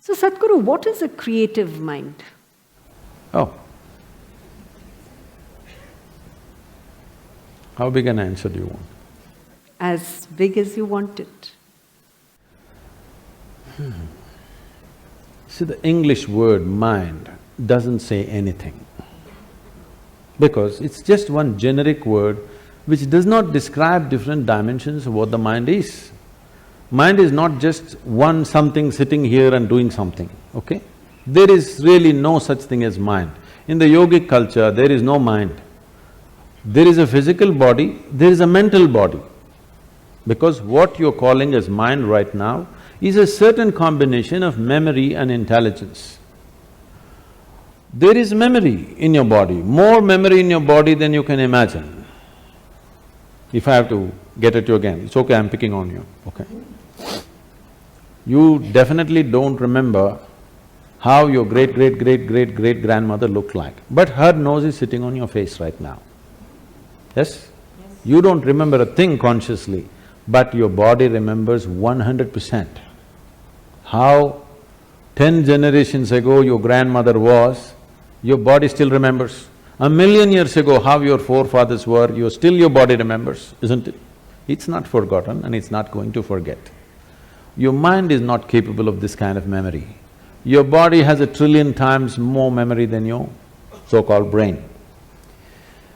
So Sadhguru, what is a creative mind? Oh. How big an answer do you want? As big as you want it. See, the English word mind doesn't say anything, because it's just one generic word which does not describe different dimensions of what the mind is. Mind is not just one something sitting here and doing something, okay? There is really no such thing as mind. In the yogic culture, there is no mind. There is a physical body, there is a mental body. Because what you're calling as mind right now is a certain combination of memory and intelligence. There is memory in your body, more memory in your body than you can imagine. If I have to get at you again, it's okay, I'm picking on you, okay? You definitely don't remember how your great-great-great-great-great-grandmother looked like, but her nose is sitting on your face right now. Yes? You don't remember a thing consciously, but your body remembers 100%. How 10 generations ago your grandmother was, your body still remembers. 1,000,000 years ago how your forefathers were, your body remembers, isn't it? It's not forgotten and it's not going to forget. Your mind is not capable of this kind of memory. Your body has 1,000,000,000,000 times more memory than your so-called brain.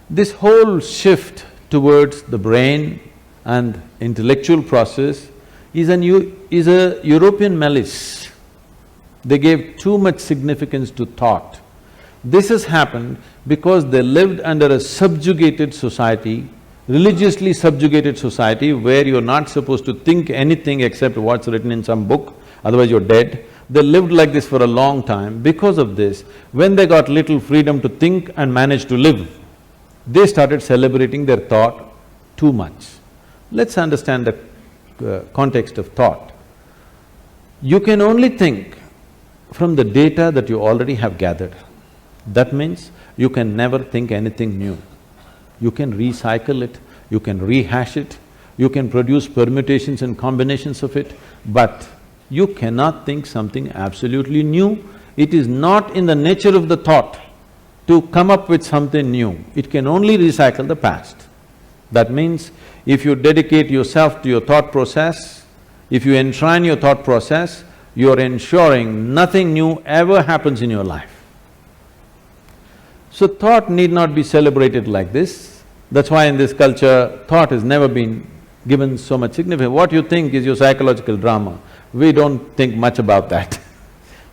This whole shift towards the brain and intellectual process is a European malice. They gave too much significance to thought. This has happened because they lived under a subjugated society, religiously subjugated society, where you're not supposed to think anything except what's written in some book, otherwise you're dead. They lived like this for a long time. Because of this, when they got little freedom to think and manage to live, they started celebrating their thought too much. Let's understand the context of thought. You can only think from the data that you already have gathered. That means you can never think anything new. You can recycle it, you can rehash it, you can produce permutations and combinations of it, but you cannot think something absolutely new. It is not in the nature of the thought to come up with something new. It can only recycle the past. That means, if you dedicate yourself to your thought process, if you enshrine your thought process, you're ensuring nothing new ever happens in your life. So thought need not be celebrated like this. That's why in this culture, thought has never been given so much significance. What you think is your psychological drama. We don't think much about that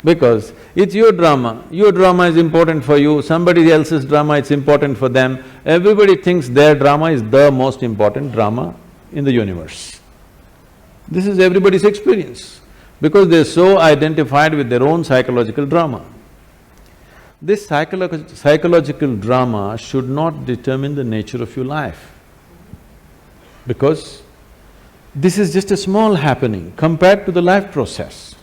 because it's your drama. Your drama is important for you, somebody else's drama is important for them. Everybody thinks their drama is the most important drama in the universe. This is everybody's experience because they're so identified with their own psychological drama. This psychological drama should not determine the nature of your life, because this is just a small happening compared to the life process.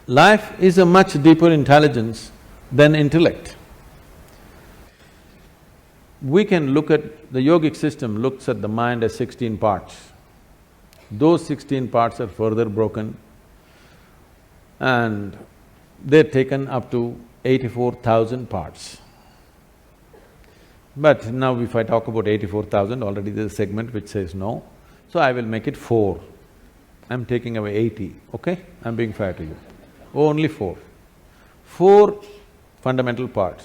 Life is a much deeper intelligence than intellect. We can look at… the yogic system looks at the mind as 16 parts. Those 16 parts are further broken and they're taken up to 84,000 parts. But now if I talk about 84,000, already there's a segment which says no, so I will make it 4. I'm taking away 80, okay? I'm being fair to you. Only 4. 4 fundamental parts.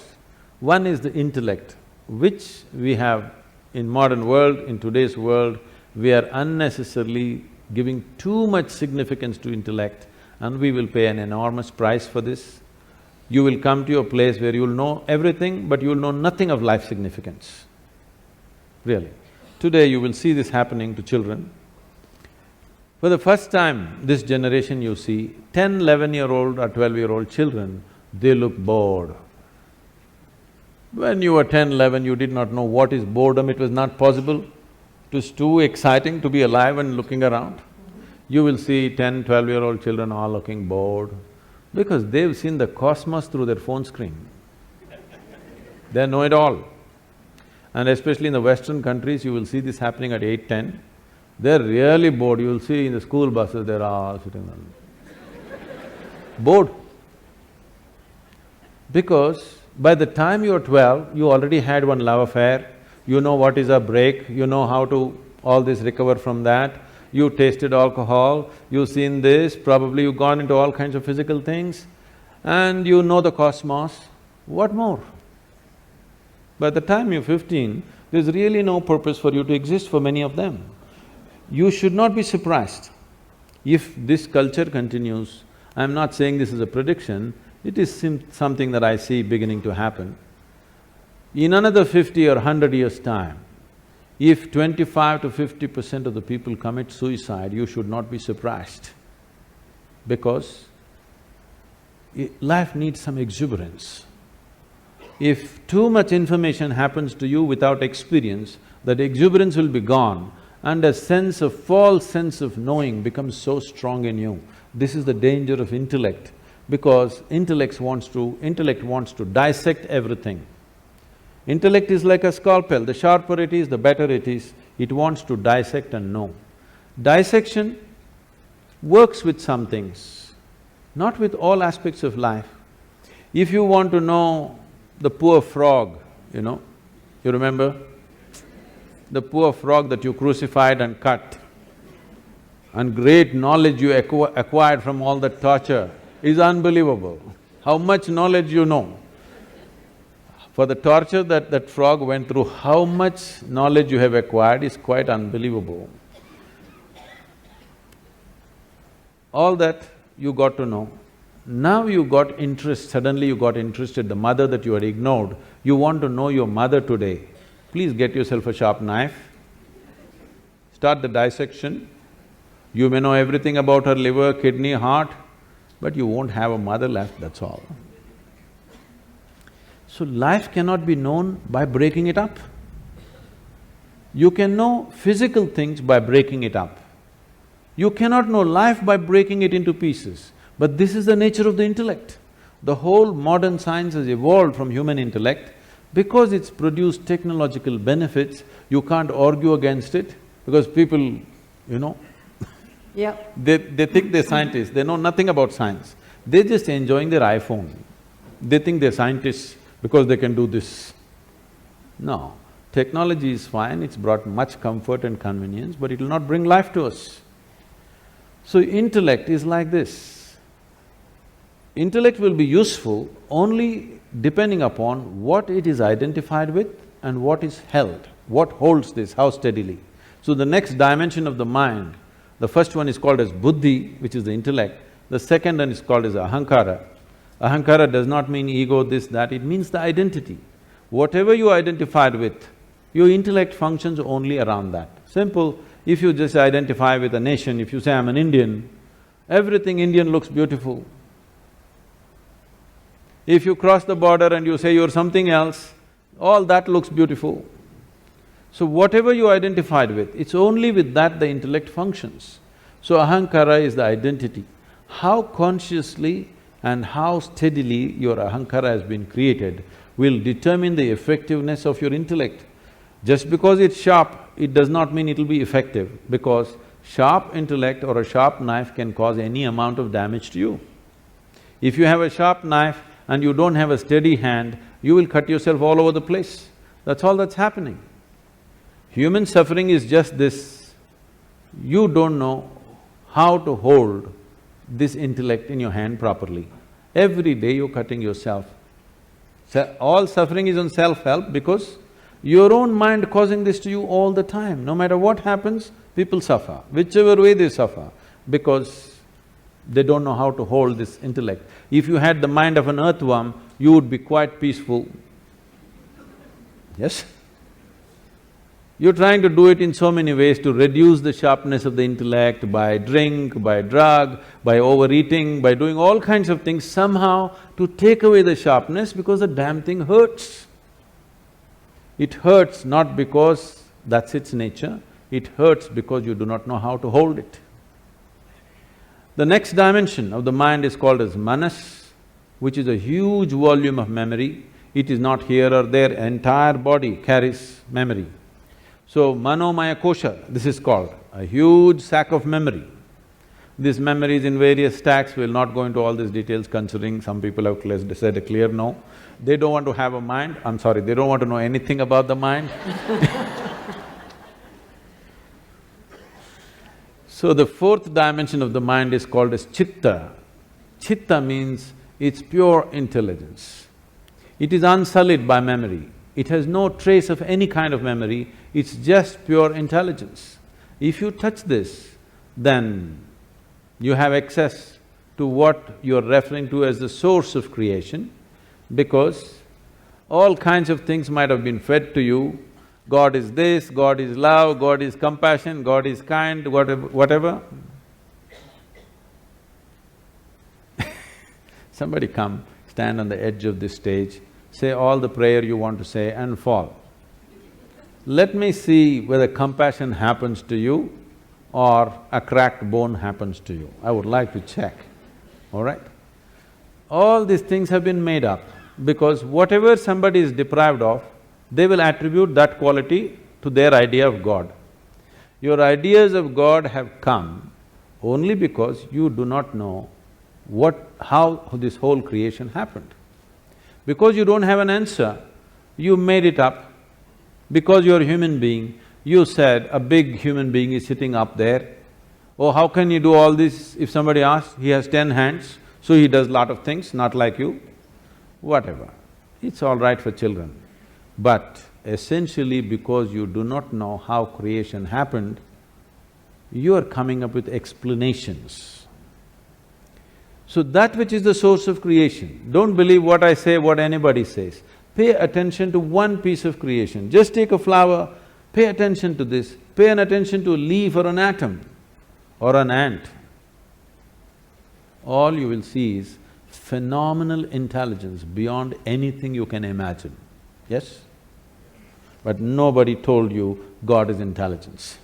One is the intellect, which we have in modern world, in today's world, we are unnecessarily giving too much significance to intellect and we will pay an enormous price for this. You will come to a place where you'll know everything, but you'll know nothing of life significance, really. Today you will see this happening to children. For the first time, this generation you see, 10, 11-year-old or 12-year-old children, they look bored. When you were 10, 11, you did not know what is boredom, it was not possible. It was too exciting to be alive and looking around. You will see 10, 12-year-old children all looking bored because they've seen the cosmos through their phone screen. They know it all. And especially in the Western countries, you will see this happening at 8, 10. They're really bored, you will see in the school buses, they're all sitting on… bored. Because by the time you're 12, you already had one love affair, you know what is a break, you know how to all this recover from that, you tasted alcohol, you've seen this, probably you've gone into all kinds of physical things, and you know the cosmos. What more? By the time you're 15, there's really no purpose for you to exist for many of them. You should not be surprised if this culture continues. I'm not saying this is a prediction, it is something that I see beginning to happen. In another 50 or 100 years' time, if 25 to 50% of the people commit suicide, you should not be surprised, because life needs some exuberance. If too much information happens to you without experience, that exuberance will be gone and a false sense of knowing becomes so strong in you. This is the danger of intellect, because intellect wants to dissect everything. Intellect is like a scalpel, the sharper it is, the better it is. It wants to dissect and know. Dissection works with some things, not with all aspects of life. If you want to know the poor frog, you remember? The poor frog that you crucified and cut, and great knowledge you acquired from all that torture is unbelievable. How much knowledge you know. For the torture that frog went through, how much knowledge you have acquired is quite unbelievable. All that you got to know. Now you got interest, suddenly you got interested, the mother that you had ignored, you want to know your mother today. Please get yourself a sharp knife, start the dissection. You may know everything about her liver, kidney, heart, but you won't have a mother left, that's all. So life cannot be known by breaking it up. You can know physical things by breaking it up. You cannot know life by breaking it into pieces. But this is the nature of the intellect. The whole modern science has evolved from human intellect. Because it's produced technological benefits, you can't argue against it, because people, Yeah. they think they're scientists, they know nothing about science. They're just enjoying their iPhone. They think they're scientists because they can do this. No, technology is fine, it's brought much comfort and convenience, but it will not bring life to us. So intellect is like this. Intellect will be useful only depending upon what it is identified with and what is held, what holds this, how steadily. So the next dimension of the mind, the first one is called as buddhi, which is the intellect, the second one is called as ahankara. Ahankara does not mean ego, this, that, it means the identity. Whatever you identified with, your intellect functions only around that. Simple, if you just identify with a nation, if you say, I'm an Indian, everything Indian looks beautiful. If you cross the border and you say you're something else, all that looks beautiful. So whatever you identified with, it's only with that the intellect functions. So ahankara is the identity. How consciously and how steadily your ahankara has been created will determine the effectiveness of your intellect. Just because it's sharp, it does not mean it'll be effective, because sharp intellect or a sharp knife can cause any amount of damage to you. If you have a sharp knife and you don't have a steady hand, you will cut yourself all over the place. That's all that's happening. Human suffering is just this. You don't know how to hold this intellect in your hand properly. Every day you're cutting yourself. All suffering is on self-help because your own mind causing this to you all the time. No matter what happens, people suffer, whichever way they suffer, because they don't know how to hold this intellect. If you had the mind of an earthworm, you would be quite peaceful. Yes? You're trying to do it in so many ways to reduce the sharpness of the intellect by drink, by drug, by overeating, by doing all kinds of things somehow to take away the sharpness because the damn thing hurts. It hurts not because that's its nature, it hurts because you do not know how to hold it. The next dimension of the mind is called as manas, which is a huge volume of memory. It is not here or there, entire body carries memory. So, manomaya kosha, this is called, a huge sack of memory. This memory is in various stacks, we'll not go into all these details considering some people have said a clear no. They don't want to have a mind, I'm sorry, they don't want to know anything about the mind. So the fourth dimension of the mind is called as chitta. Chitta means it's pure intelligence. It is unsullied by memory. It has no trace of any kind of memory, it's just pure intelligence. If you touch this, then you have access to what you're referring to as the source of creation, because all kinds of things might have been fed to you. God is this, God is love, God is compassion, God is kind, whatever. Somebody come, stand on the edge of this stage, say all the prayer you want to say and fall. Let me see whether compassion happens to you or a cracked bone happens to you. I would like to check, all right? All these things have been made up because whatever somebody is deprived of, they will attribute that quality to their idea of God. Your ideas of God have come only because you do not know how this whole creation happened. Because you don't have an answer, you made it up. Because you're a human being, you said a big human being is sitting up there. Oh, how can you do all this? If somebody asks, he has 10 hands, so he does lot of things, not like you. Whatever, it's all right for children. But essentially because you do not know how creation happened, you are coming up with explanations. So that which is the source of creation, don't believe what I say, what anybody says. Pay attention to one piece of creation. Just take a flower, pay attention to this, pay an attention to a leaf or an atom or an ant. All you will see is phenomenal intelligence beyond anything you can imagine, yes? But nobody told you God is intelligence.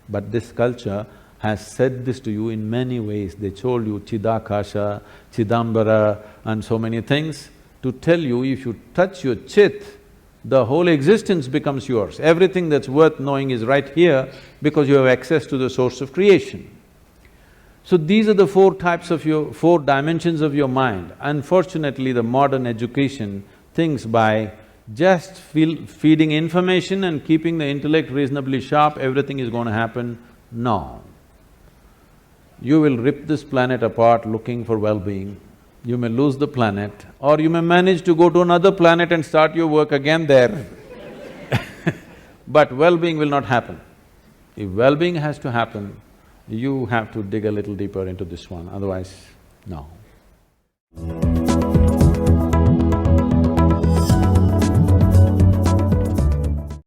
But this culture has said this to you in many ways. They told you Chidakasha, Chidambara and so many things to tell you if you touch your chit, the whole existence becomes yours. Everything that's worth knowing is right here because you have access to the source of creation. So these are the four dimensions of your mind. Unfortunately, the modern education thinks by just feeding information and keeping the intellect reasonably sharp, everything is going to happen. No. You will rip this planet apart looking for well-being. You may lose the planet, or you may manage to go to another planet and start your work again there. But well-being will not happen. If well-being has to happen, you have to dig a little deeper into this one, otherwise, no.